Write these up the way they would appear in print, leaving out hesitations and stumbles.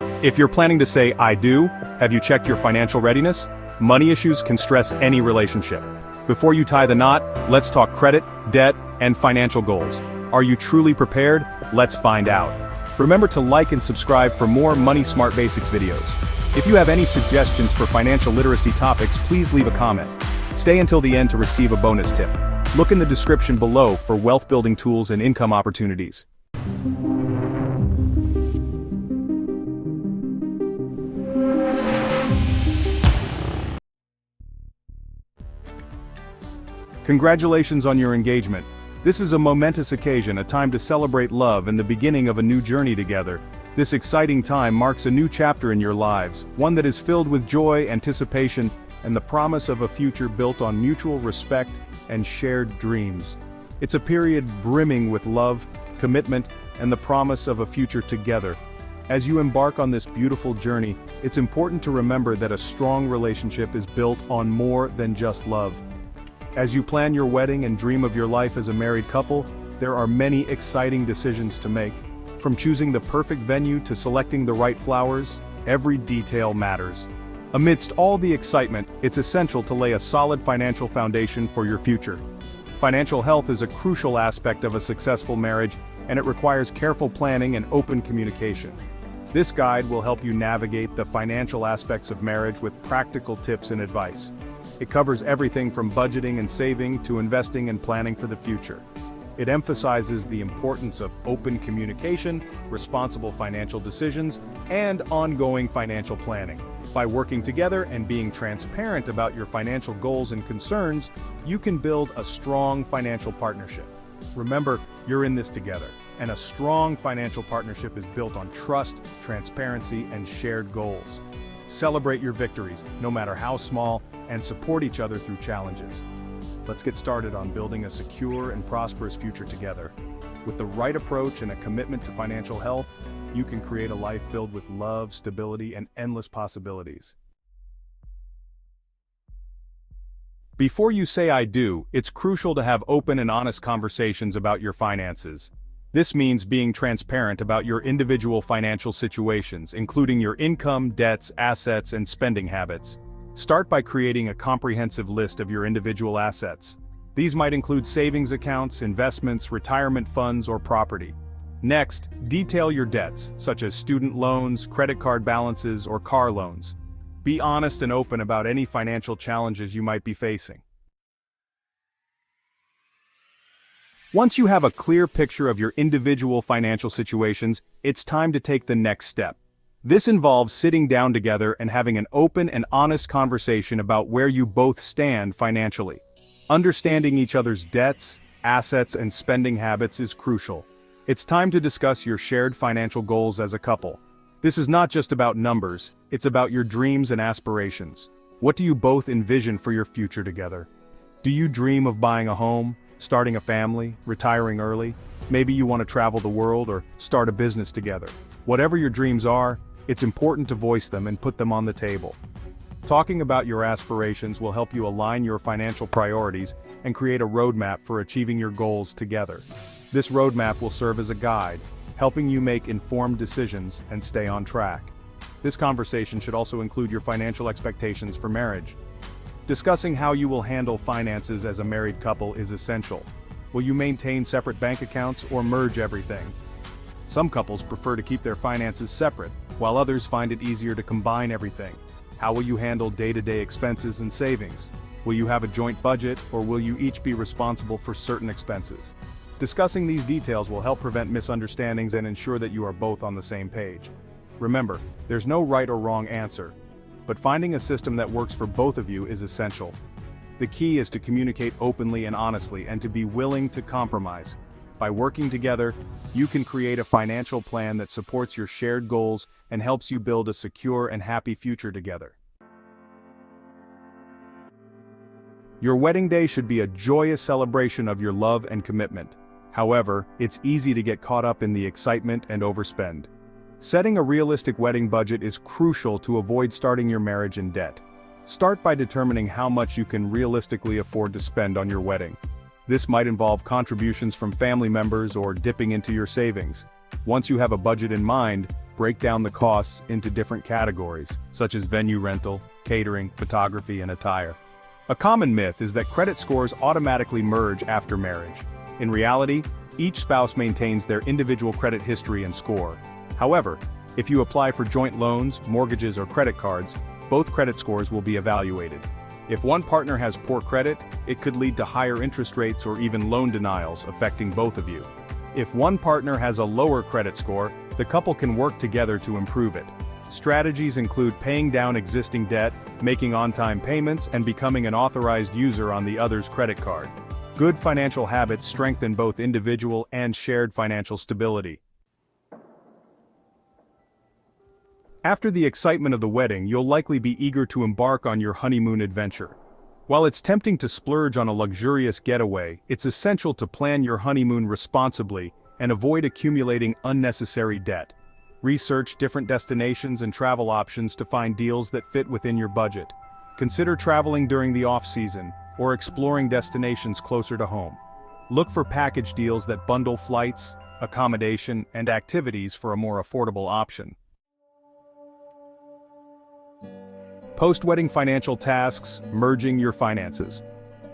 If you're planning to say, I do, have you checked your financial readiness? Money issues can stress any relationship. Before you tie the knot, let's talk credit, debt, and financial goals. Are you truly prepared? Let's find out. Remember to like and subscribe for more Money Smart Basics videos. If you have any suggestions for financial literacy topics, please leave a comment. Stay until the end to receive a bonus tip. Look in the description below for wealth-building tools and income opportunities. Congratulations on your engagement. This is a momentous occasion, a time to celebrate love and the beginning of a new journey together. This exciting time marks a new chapter in your lives, one that is filled with joy, anticipation, and the promise of a future built on mutual respect and shared dreams. It's a period brimming with love, commitment, and the promise of a future together. As you embark on this beautiful journey, it's important to remember that a strong relationship is built on more than just love. As you plan your wedding and dream of your life as a married couple, there are many exciting decisions to make. From choosing the perfect venue to selecting the right flowers, every detail matters. Amidst all the excitement, it's essential to lay a solid financial foundation for your future. Financial health is a crucial aspect of a successful marriage, and it requires careful planning and open communication. This guide will help you navigate the financial aspects of marriage with practical tips and advice. It covers everything from budgeting and saving to investing and planning for the future. It emphasizes the importance of open communication, responsible financial decisions, and ongoing financial planning. By working together and being transparent about your financial goals and concerns, you can build a strong financial partnership. Remember, you're in this together, and a strong financial partnership is built on trust, transparency, and shared goals. Celebrate your victories, no matter how small, and support each other through challenges. Let's get started on building a secure and prosperous future together. With the right approach and a commitment to financial health, you can create a life filled with love, stability, and endless possibilities. Before you say I do, it's crucial to have open and honest conversations about your finances. This means being transparent about your individual financial situations, including your income, debts, assets, and spending habits. Start by creating a comprehensive list of your individual assets. These might include savings accounts, investments, retirement funds, or property. Next, detail your debts, such as student loans, credit card balances, or car loans. Be honest and open about any financial challenges you might be facing. Once you have a clear picture of your individual financial situations, it's time to take the next step. This involves sitting down together and having an open and honest conversation about where you both stand financially. Understanding each other's debts, assets, and spending habits is crucial. It's time to discuss your shared financial goals as a couple. This is not just about numbers, it's about your dreams and aspirations. What do you both envision for your future together? Do you dream of buying a home, starting a family, retiring early? Maybe you want to travel the world or start a business together. Whatever your dreams are, it's important to voice them and put them on the table. Talking about your aspirations will help you align your financial priorities and create a roadmap for achieving your goals together. This roadmap will serve as a guide, helping you make informed decisions and stay on track. This conversation should also include your financial expectations for marriage. Discussing how you will handle finances as a married couple is essential. Will you maintain separate bank accounts or merge everything? Some couples prefer to keep their finances separate, while others find it easier to combine everything. How will you handle day-to-day expenses and savings? Will you have a joint budget, or will you each be responsible for certain expenses? Discussing these details will help prevent misunderstandings and ensure that you are both on the same page. Remember, there's no right or wrong answer, but finding a system that works for both of you is essential. The key is to communicate openly and honestly and to be willing to compromise. By working together, you can create a financial plan that supports your shared goals and helps you build a secure and happy future together. Your wedding day should be a joyous celebration of your love and commitment. However, it's easy to get caught up in the excitement and overspend. Setting a realistic wedding budget is crucial to avoid starting your marriage in debt. Start by determining how much you can realistically afford to spend on your wedding. This might involve contributions from family members or dipping into your savings. Once you have a budget in mind, break down the costs into different categories, such as venue rental, catering, photography, and attire. A common myth is that credit scores automatically merge after marriage. In reality, each spouse maintains their individual credit history and score. However, if you apply for joint loans, mortgages, or credit cards, both credit scores will be evaluated. If one partner has poor credit, it could lead to higher interest rates or even loan denials affecting both of you. If one partner has a lower credit score, the couple can work together to improve it. Strategies include paying down existing debt, making on-time payments, and becoming an authorized user on the other's credit card. Good financial habits strengthen both individual and shared financial stability. After the excitement of the wedding, you'll likely be eager to embark on your honeymoon adventure. While it's tempting to splurge on a luxurious getaway, it's essential to plan your honeymoon responsibly and avoid accumulating unnecessary debt. Research different destinations and travel options to find deals that fit within your budget. Consider traveling during the off-season, or exploring destinations closer to home. Look for package deals that bundle flights, accommodation, and activities for a more affordable option. Post-wedding financial tasks, merging your finances.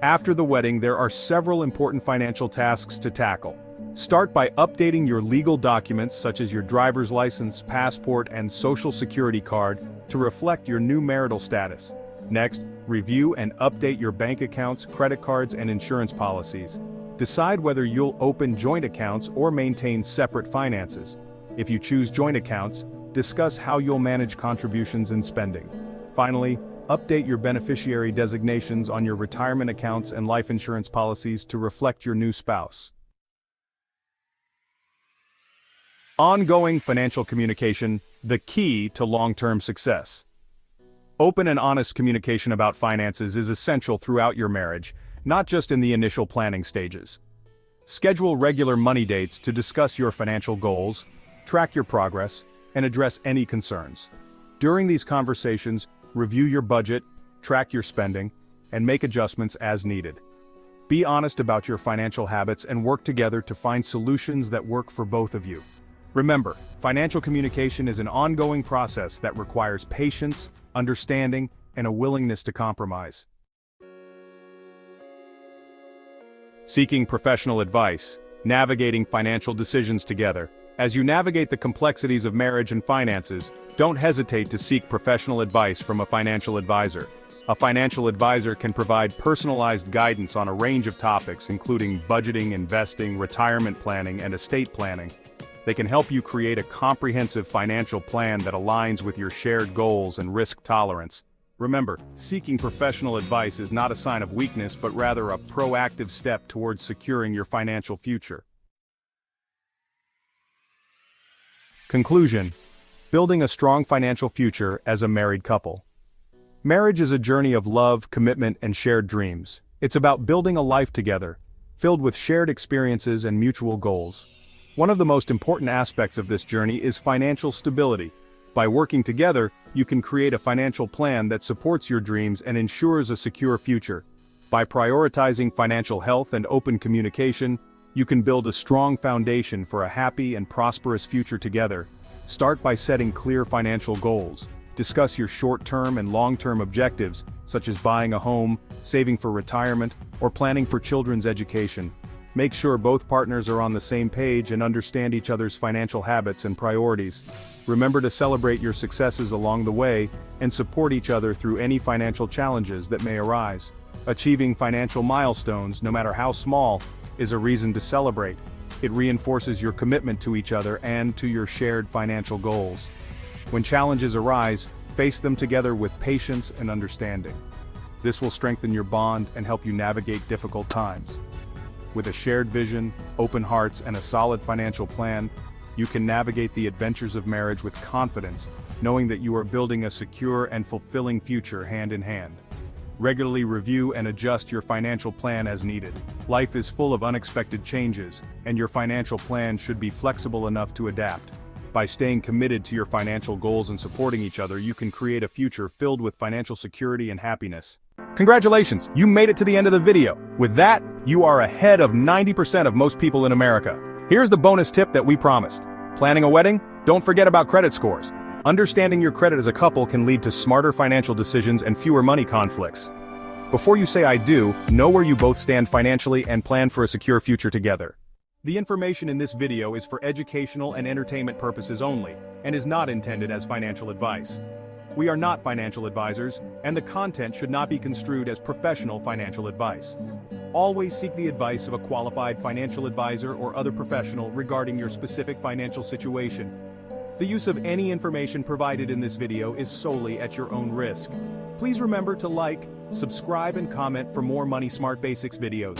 After the wedding, there are several important financial tasks to tackle. Start by updating your legal documents such as your driver's license, passport, and social security card to reflect your new marital status. Next, review and update your bank accounts, credit cards, and insurance policies. Decide whether you'll open joint accounts or maintain separate finances. If you choose joint accounts, discuss how you'll manage contributions and spending. Finally, update your beneficiary designations on your retirement accounts and life insurance policies to reflect your new spouse. Ongoing financial communication, the key to long-term success. Open and honest communication about finances is essential throughout your marriage, not just in the initial planning stages. Schedule regular money dates to discuss your financial goals, track your progress, and address any concerns. During these conversations, review your budget, track your spending, and make adjustments as needed. Be honest about your financial habits and work together to find solutions that work for both of you. Remember, financial communication is an ongoing process that requires patience, understanding, and a willingness to compromise. Seeking professional advice, navigating financial decisions together. As you navigate the complexities of marriage and finances, don't hesitate to seek professional advice from a financial advisor. A financial advisor can provide personalized guidance on a range of topics, including budgeting, investing, retirement planning, and estate planning. They can help you create a comprehensive financial plan that aligns with your shared goals and risk tolerance. Remember, seeking professional advice is not a sign of weakness, but rather a proactive step towards securing your financial future. Conclusion: building a strong financial future as a married couple. Marriage is a journey of love, commitment, and shared dreams. It's about building a life together, filled with shared experiences and mutual goals. One of the most important aspects of this journey is financial stability. By working together, you can create a financial plan that supports your dreams and ensures a secure future. By prioritizing financial health and open communication, you can build a strong foundation for a happy and prosperous future together. Start by setting clear financial goals. Discuss your short-term and long-term objectives, such as buying a home, saving for retirement, or planning for children's education. Make sure both partners are on the same page and understand each other's financial habits and priorities. Remember to celebrate your successes along the way and support each other through any financial challenges that may arise. Achieving financial milestones, no matter how small, is a reason to celebrate. It reinforces your commitment to each other and to your shared financial goals. When challenges arise, face them together with patience and understanding. This will strengthen your bond and help you navigate difficult times. With a shared vision, open hearts, and a solid financial plan, you can navigate the adventures of marriage with confidence, knowing that you are building a secure and fulfilling future hand in hand. Regularly review and adjust your financial plan as needed. Life is full of unexpected changes, and your financial plan should be flexible enough to adapt. By staying committed to your financial goals and supporting each other, you can create a future filled with financial security and happiness. Congratulations, you made it to the end of the video. With that, you are ahead of 90% of most people in America. Here's the bonus tip that we promised. Planning a wedding? Don't forget about credit scores. Understanding your credit as a couple can lead to smarter financial decisions and fewer money conflicts. Before you say I do, know where you both stand financially and plan for a secure future together. The information in this video is for educational and entertainment purposes only, and is not intended as financial advice. We are not financial advisors, and the content should not be construed as professional financial advice. Always seek the advice of a qualified financial advisor or other professional regarding your specific financial situation. The use of any information provided in this video is solely at your own risk. Please remember to like, subscribe and comment for more Money Smart Basics videos.